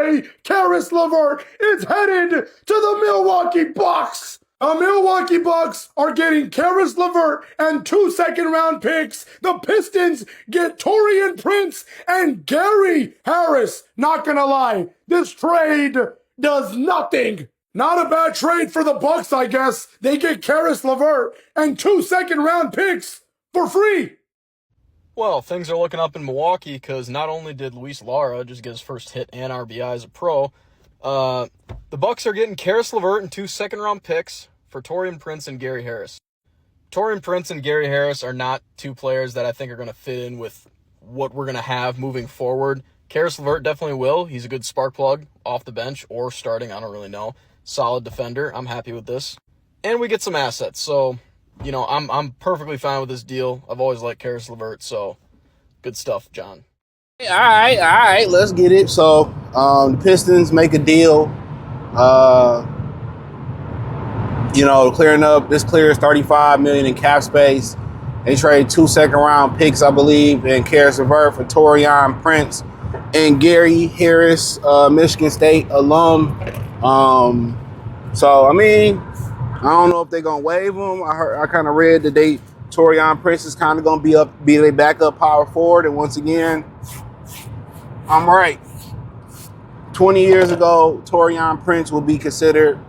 say Caris LeVert is headed to the Milwaukee Bucks. The Milwaukee Bucks are getting Caris LeVert and 2 second-round picks. The Pistons get Taurean Prince and Gary Harris. Not gonna lie, this trade does nothing. Not a bad trade for the Bucks, I guess. They get Caris LeVert and 2 second-round picks for free. Well, things are looking up in Milwaukee because not only did Luis Lara just get his first hit and RBI as a pro, the Bucks are getting Caris LeVert and 2 second-round picks for Taurean Prince and Gary Harris. Taurean Prince and Gary Harris are not two players that I think are going to fit in with what we're going to have moving forward. Caris LeVert definitely will. He's a good spark plug off the bench or starting, I don't really know. Solid defender. I'm happy with this. And we get some assets, so... I'm perfectly fine with this deal. I've always liked Caris LeVert, so good stuff, John. All right, let's get it. So the Pistons make a deal. Clearing up. This clears $35 million in cap space. They trade 2 second-round picks, I believe, and Caris LeVert for Taurean Prince and Gary Harris, Michigan State alum. I don't know if they're gonna waive him. I kind of read that Taurean Prince is kind of gonna be their backup power forward. And once again, I'm right. 20 years ago, Taurean Prince will be considered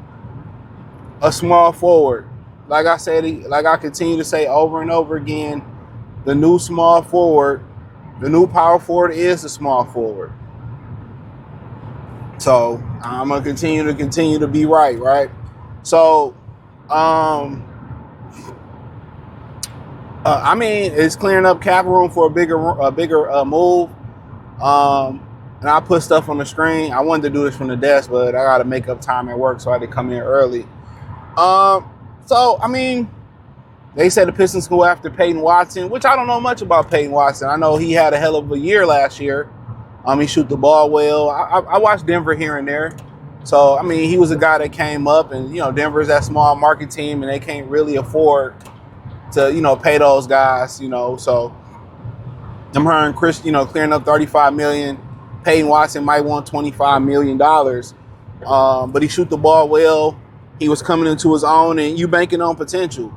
a small forward. Like I continue to say over and over again, the new small forward, the new power forward is the small forward. So I'm gonna continue to be right. So. It's clearing up cap room for a bigger move. And I put stuff on the screen. I wanted to do this from the desk, but I got to make up time at work, so I had to come in early. They said the Pistons go after Peyton Watson, which I don't know much about Peyton Watson. I know he had a hell of a year last year. He shoot the ball well. I watched Denver here and there. So, he was a guy that came up and, Denver's that small market team and they can't really afford to, pay those guys, So, I'm hearing Chris, clearing up $35 million. Peyton Watson might want $25 million. But he shoot the ball well. He was coming into his own and you banking on potential.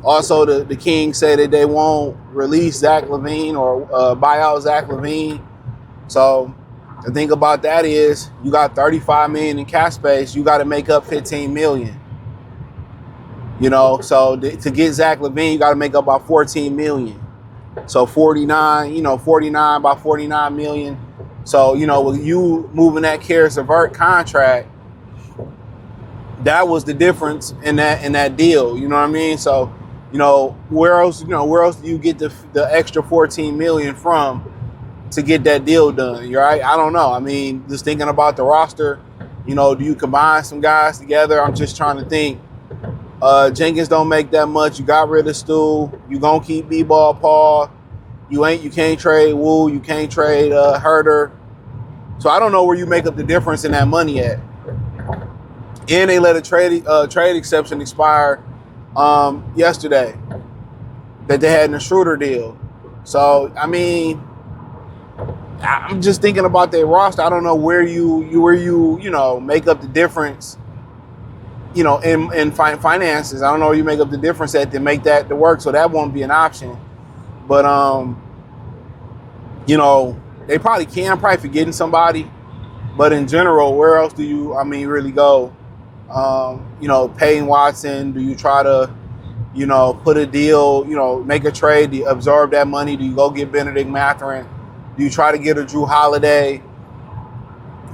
Also, the Kings said that they won't release Zach LaVine or buy out Zach LaVine. So, the thing about that is you got $35 million in cap space. You got to make up $15 million. So to get Zach LaVine, you got to make up about $14 million. So 49 by $49 million. So, with you moving that Caris LeVert contract, that was the difference in that deal. You know what I mean? So, where else do you get the extra $14 million from? To get that deal done, right? I don't know. Just thinking about the roster, do you combine some guys together? I'm just trying to think. Jenkins don't make that much. You got rid of Stu. You gonna keep B-Ball Paul. You can't trade Wu. You can't trade Herter. So I don't know where you make up the difference in that money at. And they let a trade exception expire yesterday that they had in the Schroeder deal. So I'm just thinking about their roster. I don't know where you make up the difference, in finances. I don't know where you make up the difference at to make that to work. So that won't be an option. But they probably can. I'm probably forgetting somebody. But in general, where else do you really go? Payne Watson. Do you try to put a deal? Make a trade to absorb that money? Do you go get Benedict Mathurin? Do you try to get a Drew Holiday,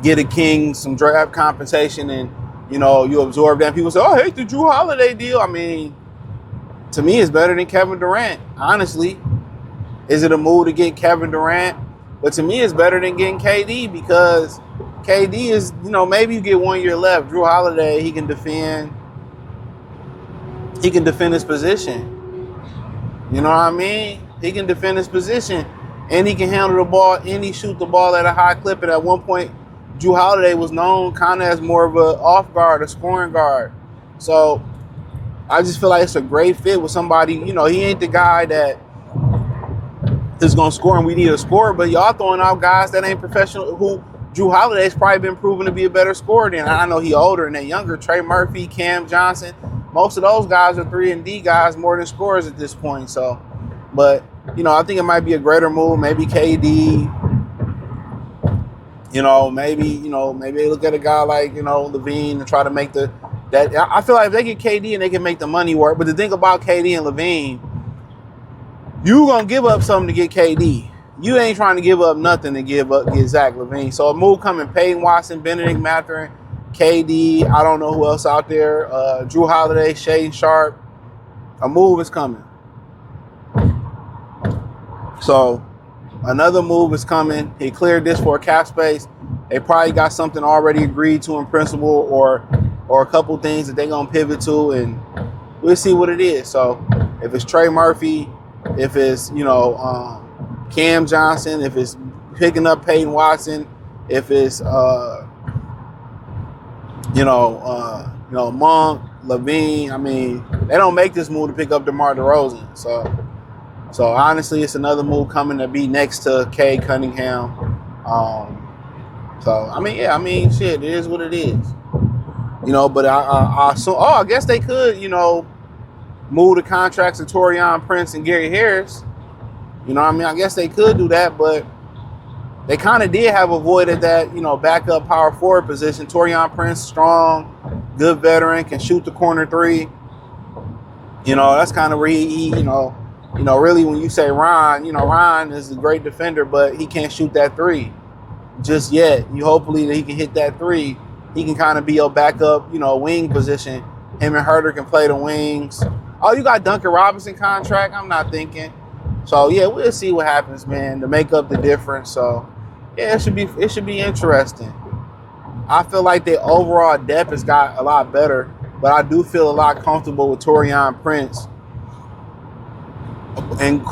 get a King, some draft compensation, and, you absorb that? People say, oh, I hate the Drew Holiday deal. To me, it's better than Kevin Durant, honestly. Is it a move to get Kevin Durant? But to me, it's better than getting KD because KD is, maybe you get 1 year left. Drew Holiday, he can defend his position. You know what I mean? He can defend his position. And he can handle the ball, and he shoot the ball at a high clip. And at one point, Drew Holiday was known kind of as more of an off guard, a scoring guard. So I just feel like it's a great fit with somebody. He ain't the guy that is going to score, and we need a scorer. But y'all throwing out guys that ain't professional. Who Drew Holiday's probably been proven to be a better scorer than. I know he older and they younger. Trey Murphy, Cam Johnson. Most of those guys are 3-and-D guys more than scorers at this point. So, but I think it might be a greater move. Maybe KD. Maybe they look at a guy like Levine and try to make that. I feel like if they get KD and they can make the money work. But the thing about KD and Levine, you gonna give up something to get KD. You ain't trying to give up nothing to get Zach LaVine. So a move coming: Peyton Watson, Benedict Mathurin, KD. I don't know who else out there. Drew Holiday, Shaedon Sharpe. A move is coming. So another move is coming. He cleared this for a cap space. They probably got something already agreed to in principle, or a couple things that they're gonna pivot to, and we'll see what it is. So if it's Trey Murphy, if it's Cam Johnson, if it's picking up Peyton Watson, if it's Monk, Levine. I mean, they don't make this move to pick up DeMar DeRozan. So honestly, it's another move coming to be next to Cade Cunningham. Shit, it is what it is. But I assume. Oh, I guess they could, move the contracts of Taurean Prince and Gary Harris. I guess they could do that, but they kind of did have avoided that, backup power forward position. Taurean Prince, strong, good veteran, can shoot the corner three. That's kind of where he really when you say Ron, Ron is a great defender, but he can't shoot that three just yet. Hopefully that he can hit that three. He can kind of be your backup, wing position. Him and Herter can play the wings. Oh, you got Duncan Robinson contract? I'm not thinking. So yeah, we'll see what happens, man, to make up the difference. So yeah, it should be interesting. I feel like the overall depth has got a lot better, but I do feel a lot comfortable with Taurean Prince and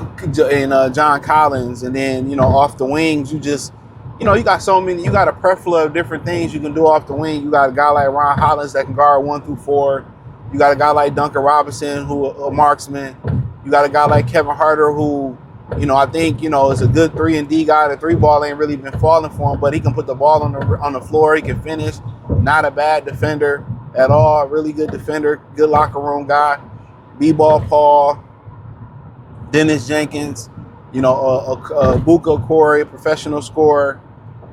John Collins, and then off the wings, you just you got so many. You got a plethora of different things you can do off the wing. You got a guy like Ron Hollins that can guard 1 through 4. You got a guy like Duncan Robinson who a marksman. You got a guy like Kevin Herter who, I think, is a good 3-and-D guy. The 3-ball ain't really been falling for him, but he can put the ball on the floor. He can finish. Not a bad defender at all. Really good defender. Good locker room guy. B-ball Paul. Dennis Jenkins. Buka Corey, professional scorer.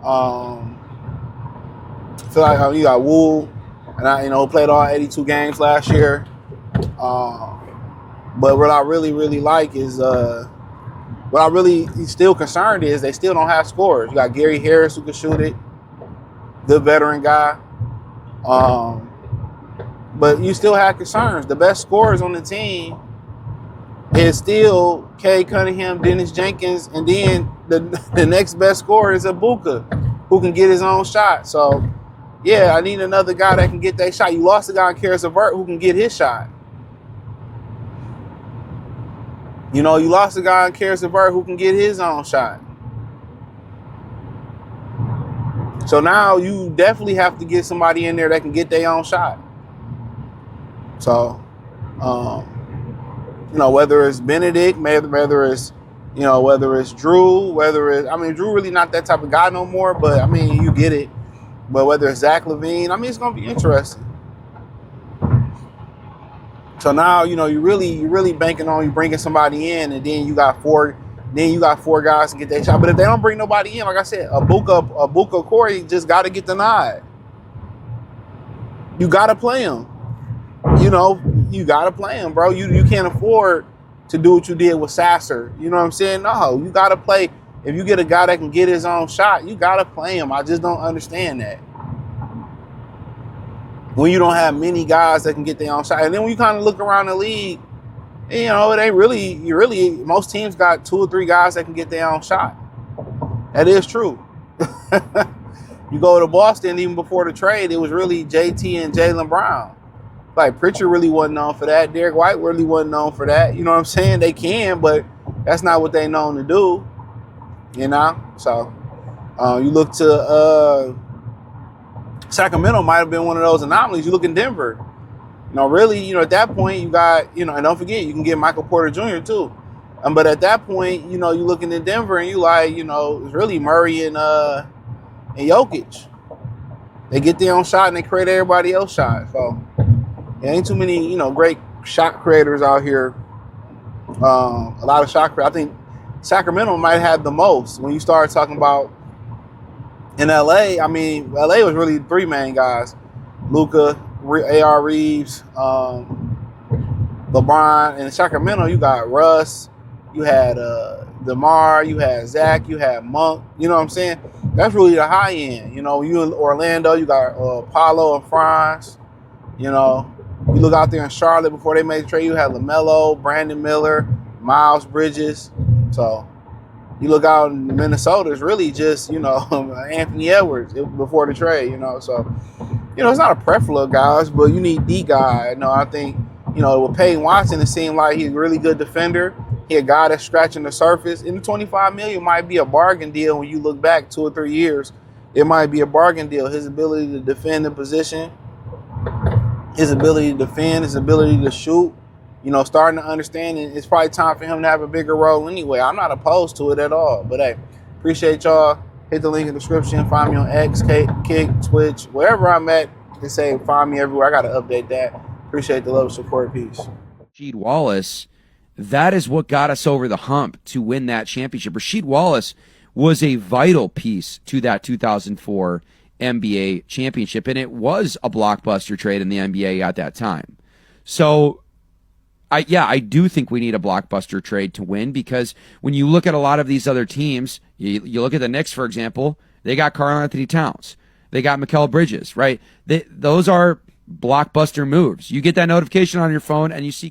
I feel like you got Wool, and I played all 82 games last year. But what I really, really like is what I really still concerned is they still don't have scorers. You got Gary Harris who can shoot it, good veteran guy. But you still have concerns. The best scorers on the team is still Cade Cunningham, Dennis Jenkins, and then the next best scorer is Ibuka, who can get his own shot. So, yeah, I need another guy that can get that shot. You lost a guy in Caris LeVert who can get his shot. You lost a guy in Caris LeVert who can get his own shot. So now you definitely have to get somebody in there that can get their own shot. So, whether it's Benedict, whether it's Drew, Drew really not that type of guy no more, but you get it. But whether it's Zach LaVine, it's gonna be interesting. So now, you're really banking on you bringing somebody in, and then you got four guys to get their shot. But if they don't bring nobody in, like I said, Ibuka Corey just got to get the nod. You got to play him. You got to play him, bro. You can't afford to do what you did with Sasser. You know what I'm saying? No, you got to play. If you get a guy that can get his own shot, you got to play him. I just don't understand that. When you don't have many guys that can get their own shot. And then when you kind of look around the league, it ain't really, most teams got 2 or 3 guys that can get their own shot. That is true. You go to Boston, even before the trade, it was really JT and Jaylen Brown. Like, Pritchard really wasn't known for that. Derek White really wasn't known for that. You know what I'm saying? They can, but that's not what they known to do. So you look to Sacramento might have been one of those anomalies. You look in Denver. Really, at that point, you got, and don't forget, you can get Michael Porter Jr. too. But at that point, you know, you looking at Denver and you like, you know, it's really Murray and Jokic. They get their own shot and they create everybody else's shot. So there ain't too many, you know, great shot creators out here. A lot of shot creators. I think Sacramento might have the most. When you start talking about in LA, I mean, LA was really three main guys: Luka, AR Reeves, LeBron. And in Sacramento, you got Russ, you had DeMar, you had Zach, you had Monk. You know what I'm saying? That's really the high end. You know, you in Orlando, you got Paulo and Franz. You know, you look out there in Charlotte before they made the trade, you had LaMelo, Brandon Miller, Miles Bridges. So you look out in Minnesota, it's really just, you know, Anthony Edwards before the trade, you know. So, you know, it's not a preference of guys, but you need the guy. You know, I think, you know, with Peyton Watson, it seemed like he's a really good defender. He a guy that's scratching the surface. And the $25 million might be a bargain deal when you look back 2 or 3 years. It might be a bargain deal. His ability to defend the position, his ability to defend, his ability to shoot, you know, starting to understand, and it's probably time for him to have a bigger role anyway. I'm not opposed to it at all. But hey, appreciate y'all. Hit the link in the description. Find me on X, Kick, Twitch, wherever I'm at. They say find me everywhere. I got to update that. Appreciate the love and support. Peace. Rasheed Wallace, that is what got us over the hump to win that championship. Rasheed Wallace was a vital piece to that 2004 NBA championship, and it was a blockbuster trade in the NBA at that time. So, I do think we need a blockbuster trade to win, because when you look at a lot of these other teams, you look at the Knicks, for example, they got Karl-Anthony Towns. They got Mikal Bridges, right? Those are blockbuster moves. You get that notification on your phone and you see